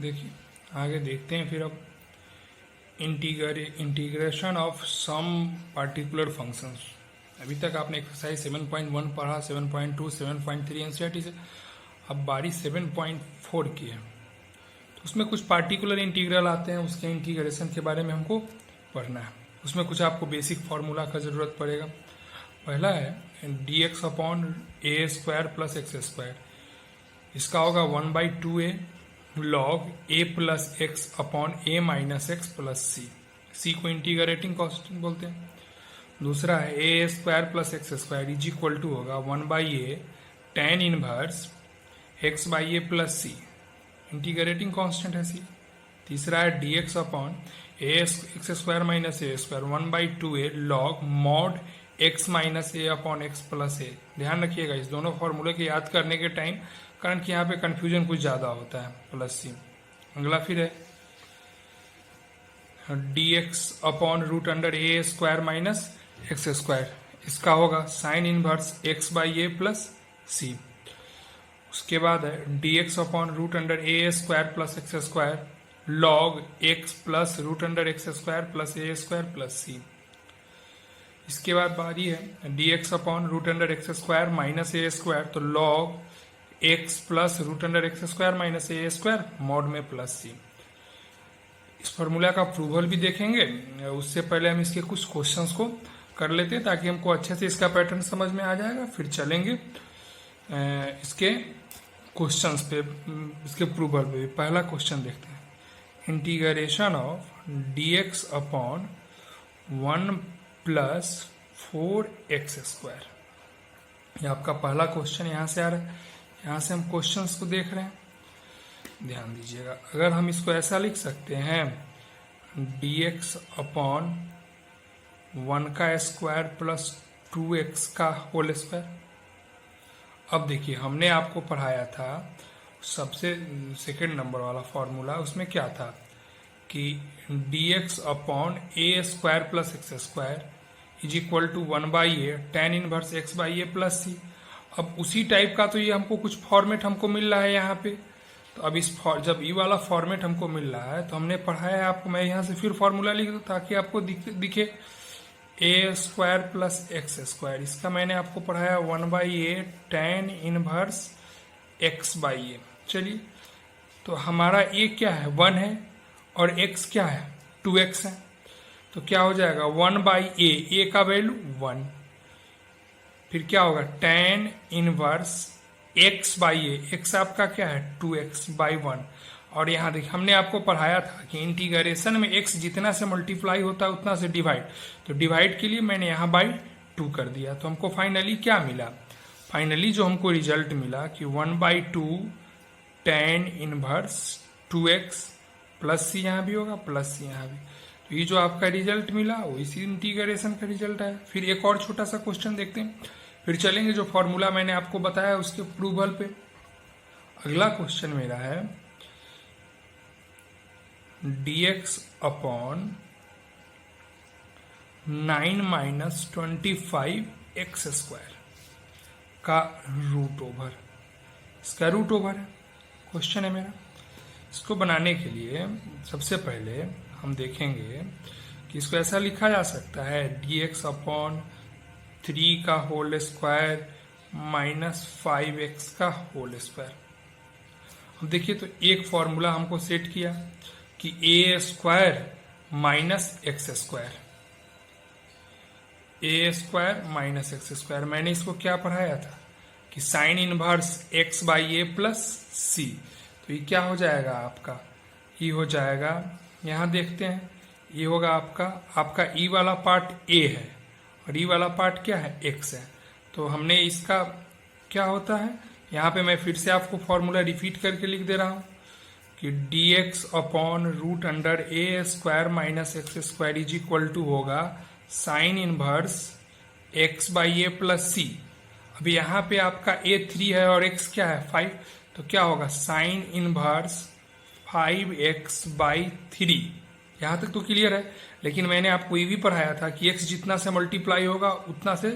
देखिए आगे देखते हैं फिर अब integration of some particular functions. अभी तक आपने एक्सरसाइज 7.1 पढ़ा, 7.2, 7.3 एनसीईआरटी से। अब बारी 7.4 की है, तो उसमें कुछ पार्टिकुलर इंटीग्रल आते हैं, उसके इंटीग्रेशन के बारे में हमको पढ़ना है। उसमें कुछ आपको बेसिक फार्मूला का जरूरत पड़ेगा। पहला है dx upon a square plus x square. इसका होगा 1/2a log a plus x upon a minus x plus सी। सी को इंटीग्रेटिंग कांस्टेंट बोलते हैं। दूसरा है ए square plus x square is equal to होगा 1/a tan inverse x by a plus C, integrating constant है सी। तीसरा है dx upon A x square minus a square 1/2a log mod x minus A upon x plus ए। ध्यान रखिएगा इस दोनों फॉर्मूले के याद करने के टाइम, कारण कि यहाँ पे कंफ्यूजन कुछ ज्यादा होता है, प्लस सी। अगला फिर है dx upon root under a square minus x square. इसका होगा sine inverse x by a plus c. उसके बाद है dx upon root under a square plus x square log x plus root under x square plus a square plus c. इसके बाद बारी है dx upon root under x square minus a square, तो log x plus root under x square minus a square mod में plus c. इस formula का प्रूवल भी देखेंगे, उससे पहले हम इसके कुछ क्वेश्चंस को कर लेते हैं ताकि हमको अच्छे से इसका पैटर्न समझ में आ जाएगा। फिर चलेंगे इसके क्वेश्चंस पे, इसके प्रूवल पे। पहला क्वेश्चन देखते हैं, integration of dx upon 1 plus 4x square. ये आपका पहला क्वेश्चन यहाँ से आ रहा है। यहाँ से हम क्वेश्चंस को देख रहे हैं, ध्यान दीजिएगा। अगर हम इसको ऐसा लिख सकते हैं dx अपॉन 1 का स्क्वायर प्लस 2x का होल स्क्वायर। अब देखिए हमने आपको पढ़ाया था सबसे सेकंड नंबर वाला फॉर्मूला, उसमें क्या था कि dx upon a square plus x square is equal to 1/a tan inverse x by a plus c. अब उसी टाइप का तो ये हमको कुछ फॉर्मेट हमको मिल रहा है यहाँ पे। तो अब इस जब ये वाला फॉर्मेट हमको मिल रहा है तो हमने पढ़ाया है आपको, मैं यहाँ से फिर फॉर्मूला लिख दूँ ताकि आपको दिखे a square plus x square. इसका मैंने आपको पढ़ाया 1/a tan inverse x by a. चलिए, तो हमारा a क्या है 1 है और x क्या है 2x है, तो क्या हो जाएगा 1/a, a का वैल्यू 1। फिर क्या होगा tan inverse x by A, x आपका क्या है 2x बाई 1। और यहाँ देखिए हमने आपको पढ़ाया था कि इंटीग्रेशन में x जितना से मल्टीप्लाई होता है उतना से डिवाइड, तो डिवाइड के लिए मैंने यहाँ बाई 2 कर दिया। तो हमको फाइनली क्या मिला, फाइनली जो हमको रिजल्ट मिला कि 1/2 tan इनवर्स 2x प्लस सी, यहाँ भी होगा प्लस सी यहाँ भी। तो ये जो आपका रिजल्ट मिला वो इसी इंटीग्रेशन का रिजल्ट है। फिर एक और छोटा सा क्वेश्चन देखते हैं, फिर चलेंगे जो फॉर्मूला मैंने आपको बताया उसके प्रूवल पे। अगला क्वेश्चन मेरा है dx upon 9 minus 25x square का रूट ओवर। इसका रूट ओवर है क्वेश्चन है मेरा। इसको बनाने के लिए सबसे पहले हम देखेंगे कि इसको ऐसा लिखा जा सकता है dx अपॉन 3 का होल स्क्वायर माइनस 5x का होल स्क्वायर। अब देखिए तो एक फॉर्मूला हमको सेट किया कि a square minus x square, a square minus x square. मैंने इसको क्या पढ़ाया था कि sine inverse x by a plus c. तो ये क्या हो जाएगा आपका, ये हो जाएगा, यहाँ देखते हैं ये होगा आपका ई वाला पार्ट ए है और ई वाला पार्ट क्या है एक्स है। तो हमने इसका क्या होता है, यहाँ पे मैं फिर से आपको फॉर्मूला रिपीट करके लिख दे रहा हूँ कि dx upon root under a square minus x square is equal to होगा sine inverse x by a plus c. अब यहाँ पे आपका a 3 है और x क्या है 5, तो क्या होगा साइन इनवर्स 5x बाई 3। यहाँ तक तो क्लियर है, लेकिन मैंने आपको ये भी पढ़ाया था कि x जितना से मल्टीप्लाई होगा उतना से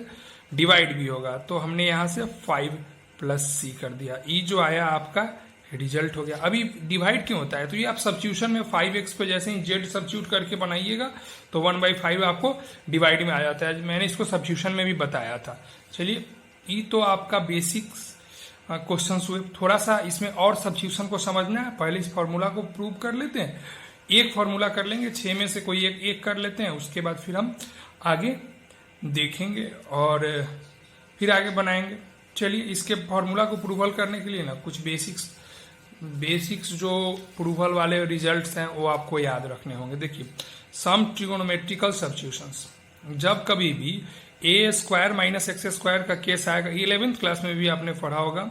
डिवाइड भी होगा। तो हमने यहाँ से 5 प्लस सी कर दिया। ई जो आया आपका रिजल्ट हो गया। अभी डिवाइड क्यों होता है, तो ये आप सब्स्टिट्यूशन में 5x पे जैसे ही z सब्स्टिट्यूट करके बनाइएगा तो 1/5 आपको डिवाइड में आ जाता है। मैंने इसको सब्स्टिट्यूशन में भी बताया था। चलिए, ये तो आपका बेसिक्स क्वेश्चन हुए। थोड़ा सा इसमें और सब्स्टिट्यूशन को समझना है, पहले इस फॉर्मूला को प्रूव कर लेते हैं। एक फॉर्मूला कर लेंगे, 6 में से कोई एक कर लेते हैं, उसके बाद फिर हम आगे देखेंगे और फिर आगे बनाएंगे। चलिए, इसके फॉर्मूला को प्रूवल करने के लिए ना कुछ बेसिक्स जो प्रूवल वाले रिजल्ट्स हैं वो आपको याद रखने होंगे। देखिए, सम ट्रिगोनोमेट्रिकल सब्स्टिट्यूशंस, जब कभी भी ए स्क्वायर माइनस एक्स स्क्वायर का केस आएगा, 11th क्लास में भी आपने पढ़ा होगा,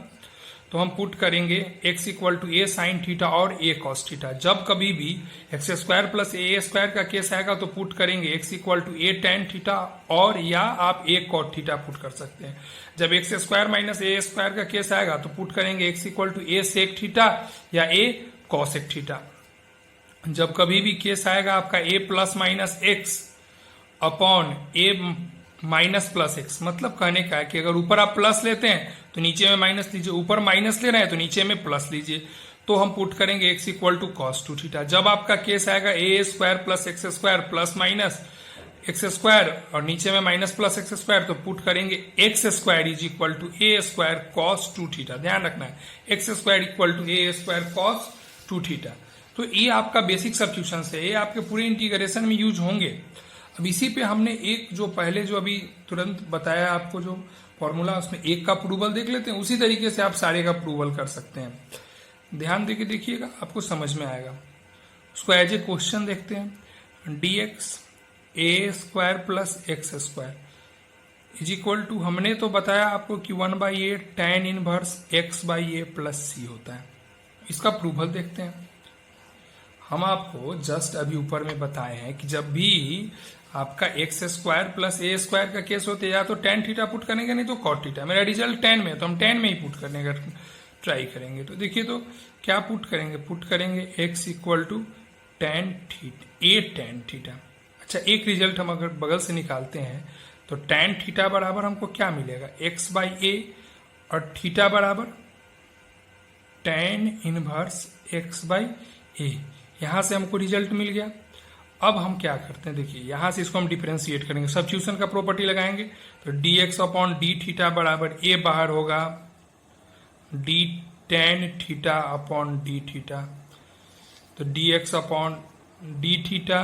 तो हम पुट करेंगे x equal to a sine theta और ए कॉस थीटा। जब कभी भी x square plus a square का केस आएगा तो पुट करेंगे x equal to a tan theta और या आप ए कॉट थीटा पुट कर सकते हैं। जब x square minus a square का केस आएगा तो पुट करेंगे x equal to a sec theta या ए कॉसेक थीटा। जब कभी भी केस आएगा आपका ए प्लस माइनस एक्स अपॉन ए माइनस प्लस एक्स, मतलब कहने का है कि अगर ऊपर आप प्लस लेते हैं तो नीचे में माइनस लीजिए, ऊपर माइनस ले रहे हैं तो नीचे में प्लस लीजिए, तो हम पुट करेंगे x equal to cos two theta. जब आपका केस आएगा a square plus x square plus minus x square और नीचे में माइनस प्लस एक्स स्क्वायर, तो पुट करेंगे x square is equal to a square cos two theta. ध्यान रखना है, x square equal to a square cos two theta. तो ये आपका बेसिक सब्स्टिट्यूशन है, ये आपके पूरे इंटीग्रेशन में यूज होंगे। अब इसी पे हमने एक जो पहले जो अभी तुरंत बताया आपको जो फॉर्मूला, उसमें एक का प्रूवल देख लेते हैं, उसी तरीके से आप सारे का प्रूवल कर सकते हैं। ध्यान देके देखिएगा, आपको समझ में आएगा। उसको एज ए क्वेश्चन देखते हैं। dx a square plus x square is equal to, हमने तो बताया आपको कि 1/a tan inverse x/a plus c होता है। इसका प्रूवल देखते हैं। हम आपको जस्ट अभी ऊपर में बताए हैं कि जब भी आपका x square plus a square का केस होते या तो tan थीटा पुट करेंगे, नहीं तो cot थीटा। मेरा रिजल्ट tan में, तो हम tan में ही पुट करने का ट्राई करेंगे। तो देखिए, तो क्या पुट करेंगे, पुट करेंगे x equal to tan theta, a tan theta. अच्छा, एक रिजल्ट हम अगर बगल से निकालते हैं तो tan थीटा बराबर हमको क्या मिलेगा, x/a और थीटा बराबर tan इनवर्स x/a। यहां से हमको रिजल्ट मिल गया। अब हम क्या करते हैं, देखिए यहां से इसको हम डिफरेंशिएट करेंगे, सब्स्टिट्यूशन का प्रॉपर्टी लगाएंगे। तो dx अपॉन डी थीटा बराबर a बाहर होगा d tan theta upon d theta. तो dx upon d theta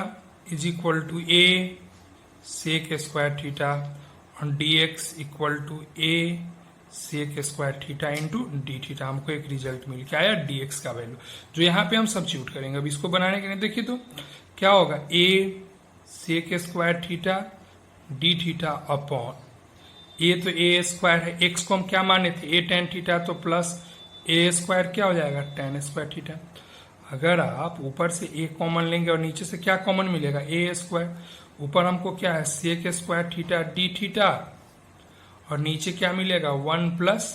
is equal to a sec square theta और dx equal to a sec square theta into d theta. हमको एक result मिल के आया dx का वैल्यू, जो यहाँ पे हम सब्स्टिट्यूट करेंगे। अब इसको बनाने के लिए देखिए तो क्या होगा, a sec square theta d theta upon a, तो a स्क्वायर है, x को हम क्या माने थे a tan थीटा, तो प्लस a स्क्वायर क्या हो जाएगा tan स्क्वायर थीटा। अगर आप ऊपर से a कॉमन लेंगे और नीचे से क्या कॉमन मिलेगा a स्क्वायर, ऊपर हमको क्या है sec square theta d theta और नीचे क्या मिलेगा 1 plus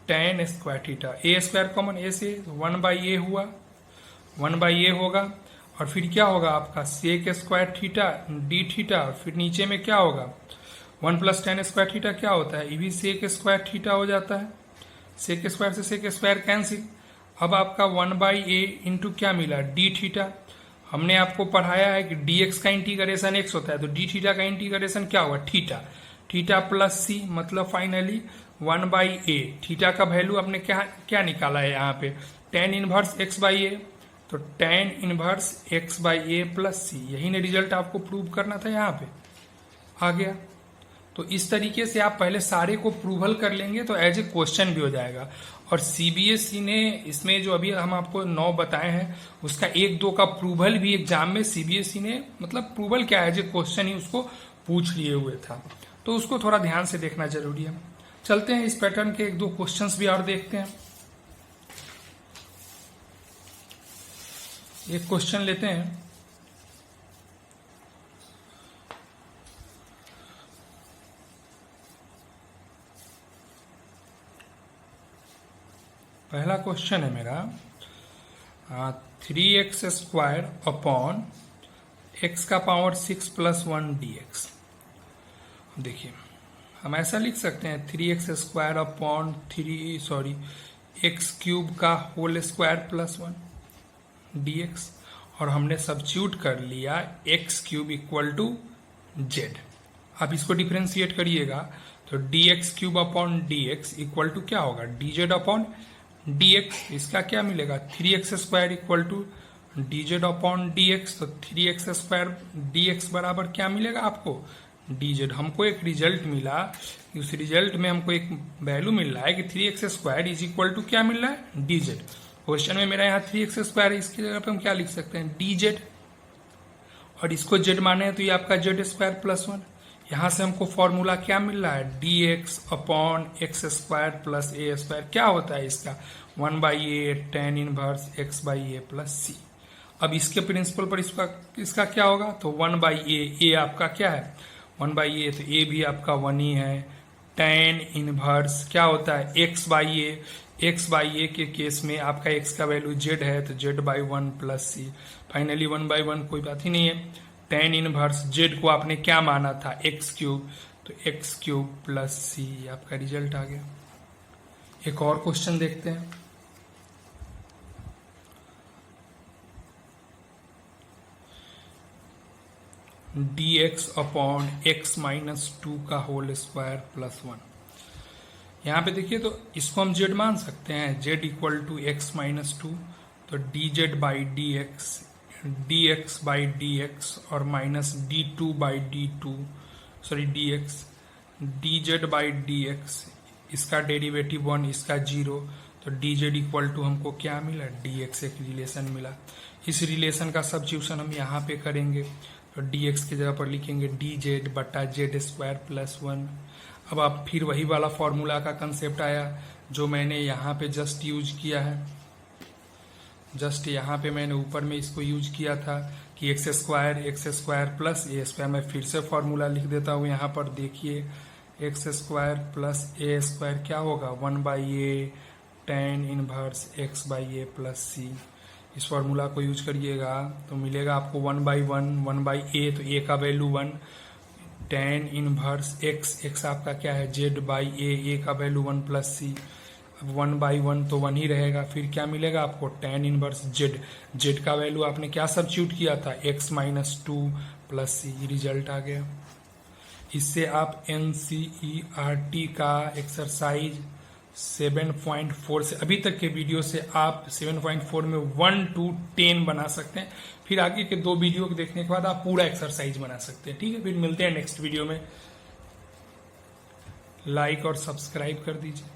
tan square theta. a square common a से 1/a हुआ, 1/a होगा और फिर क्या होगा आपका sec square theta d theta और फिर नीचे में क्या होगा 1 प्लस tan स्क्वायर थीटा क्या होता है, ये भी सेक स्क्वायर थीटा हो जाता है। सेक स्क्वायर से सेक स्क्वायर कैंसिल। अब आपका 1/a इंटू क्या मिला डी थीटा। हमने आपको पढ़ाया है कि dx का इंटीग्रेशन x होता है, तो डी थीटा का इंटीग्रेशन क्या होगा थीटा, थीटा प्लस c, मतलब फाइनली 1/a। थीटा का वैल्यू आपने क्या निकाला है यहाँ पे tan इनवर्स x/a, तो tan inverse x/a plus c। यही ने रिजल्ट आपको प्रूव करना था, यहाँ पे आ गया। तो इस तरीके से आप पहले सारे को प्रूवल कर लेंगे तो एज ए क्वेश्चन भी हो जाएगा। और सीबीएसई ने इसमें जो अभी हम आपको 9 बताए हैं उसका 1-2 का प्रूवल भी एग्जाम में सीबीएसई ने, मतलब प्रूवल क्या एज ए क्वेश्चन ही उसको पूछ लिए हुए था, तो उसको थोड़ा ध्यान से देखना जरूरी है। चलते हैं इस पैटर्न के 1-2 क्वेश्चंस भी और देखते हैं। एक क्वेश्चन लेते हैं। पहला क्वेश्चन है मेरा 3x स्क्वायर अपॉन x का पावर 6 प्लस 1 dx। देखिए हम ऐसा लिख सकते हैं 3x square upon x cube का होल स्क्वायर प्लस 1 dx, और हमने सब्स्टिट्यूट कर लिया x cube equal to z. अब इसको डिफ्रेंशिएट करिएगा तो dx cube upon dx equal to क्या होगा, dz अपॉन dx। इसका क्या मिलेगा, 3x square equal to dz upon dx। तो 3x स्क्वायर dx बराबर क्या मिलेगा आपको, dz। हमको एक रिजल्ट मिला, उस रिजल्ट में हमको एक वैल्यू मिल रहा है कि 3x square is equal to क्या मिल रहा है, dz। क्वेश्चन में मेरा यहाँ 3x स्क्वायर है, इसकी जगह पे हम क्या लिख सकते हैं, dz, और इसको z माने हैं तो ये आपका z स्क्वायर प्लस 1। यहाँ से हमको फॉर्मूला क्या मिल रहा है, dx upon x square plus a square. क्या होता है इसका, 1/a tan inverse x by a plus c। अब इसके प्रिंसिपल पर इसका क्या होगा, तो 1/a, a आपका क्या है 1/a, तो a भी आपका 1 ही है। tan इनवर्स क्या होता है, x बाई ए के केस में आपका x का वैल्यू z है तो z/1 प्लस c। फाइनली 1/1 कोई बात ही नहीं है। tan इनवर्स z को आपने क्या माना था, x क्यूब, तो x क्यूब प्लस c आपका रिजल्ट आ गया। एक और क्वेश्चन देखते हैं। dx अपॉन x माइनस 2 का होल स्क्वायर प्लस 1। यहाँ पे देखिए तो इसको हम z मान सकते हैं, z equal to x minus 2, तो dz by dx by dx और minus d2 by dx, dz by dx, इसका डेरिवेटिव 1, इसका 0, तो dz इक्वल टू हमको क्या मिला, dx एक रिलेशन मिला। इस रिलेशन का सब्स्टिट्यूशन हम यहाँ पे करेंगे तो dx की जगह पर लिखेंगे dz बटा z स्क्वायर प्लस 1। अब आप फिर वही वाला फॉर्मूला का कंसेप्ट आया जो मैंने यहाँ पे जस्ट यूज किया है, जस्ट यहाँ पे मैंने ऊपर में इसको यूज किया था कि x square plus a square. मैं फिर से फॉर्मूला लिख देता हूँ यहाँ पर, देखिए x square plus a square क्या होगा, 1/a tan inverse x by a plus c. इस फॉर्मूला को यूज करिएगा तो मिलेगा आपको 1/1 तो a का वैल्यू 1, tan इनवर्स x आपका क्या है z बाई ए का वैल्यू 1 प्लस सी। अब 1/1 तो 1 ही रहेगा, फिर क्या मिलेगा आपको tan इनवर्स z का वैल्यू आपने क्या सब्स्टिट्यूट किया था, x माइनस 2 प्लस सी, रिजल्ट आ गया। इससे आप NCERT का एक्सरसाइज 7.4 से अभी तक के वीडियो से आप 7.4 में 1 to 10 बना सकते हैं। फिर आगे के 2 वीडियो को देखने के बाद आप पूरा एक्सरसाइज बना सकते हैं। ठीक है, फिर मिलते हैं नेक्स्ट वीडियो में। लाइक और सब्सक्राइब कर दीजिए।